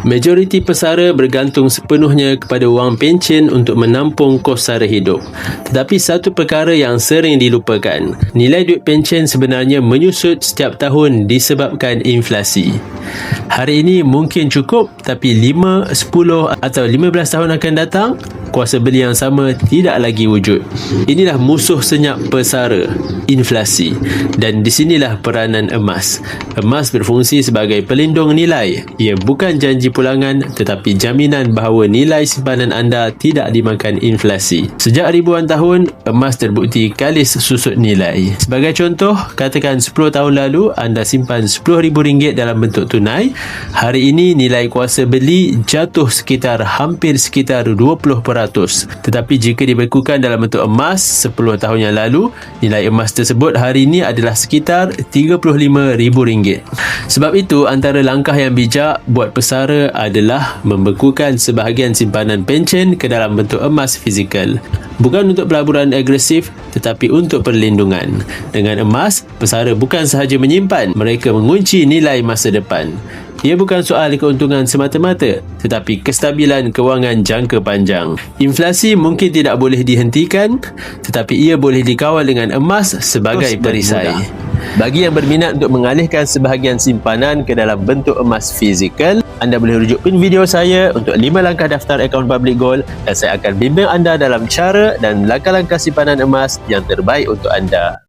Majoriti pesara bergantung sepenuhnya kepada wang pencen untuk menampung kos sara hidup. Tetapi satu perkara yang sering dilupakan, nilai duit pencen sebenarnya menyusut setiap tahun disebabkan inflasi. Hari ini mungkin cukup, tapi 5, 10 atau 15 tahun akan datang, kuasa beli yang sama tidak lagi wujud. Inilah musuh senyap pesara, inflasi. Dan di sinilah peranan emas. Emas berfungsi sebagai pelindung nilai. Ia bukan janji pulangan, tetapi jaminan bahawa nilai simpanan anda tidak dimakan inflasi. Sejak ribuan tahun, emas terbukti kalis susut nilai. Sebagai contoh, katakan 10 tahun lalu anda simpan RM10,000 dalam bentuk tunai. Hari ini nilai kuasa beli jatuh hampir sekitar 20%. Tetapi jika dibekukan dalam bentuk emas 10 tahun yang lalu, nilai emas tersebut hari ini adalah sekitar RM35,000. Sebab itu, antara langkah yang bijak buat pesara adalah membekukan sebahagian simpanan pencen ke dalam bentuk emas fizikal. Bukan untuk pelaburan agresif, tetapi untuk perlindungan. Dengan emas, pesara bukan sahaja menyimpan, mereka mengunci nilai masa depan. Ia bukan soal keuntungan semata-mata, tetapi kestabilan kewangan jangka panjang. Inflasi mungkin tidak boleh dihentikan, tetapi ia boleh dikawal dengan emas sebagai perisai. Bagi yang berminat untuk mengalihkan sebahagian simpanan ke dalam bentuk emas fizikal, anda boleh rujuk pin video saya untuk 5 langkah daftar akaun Public Gold, dan saya akan bimbing anda dalam cara dan langkah-langkah simpanan emas yang terbaik untuk anda.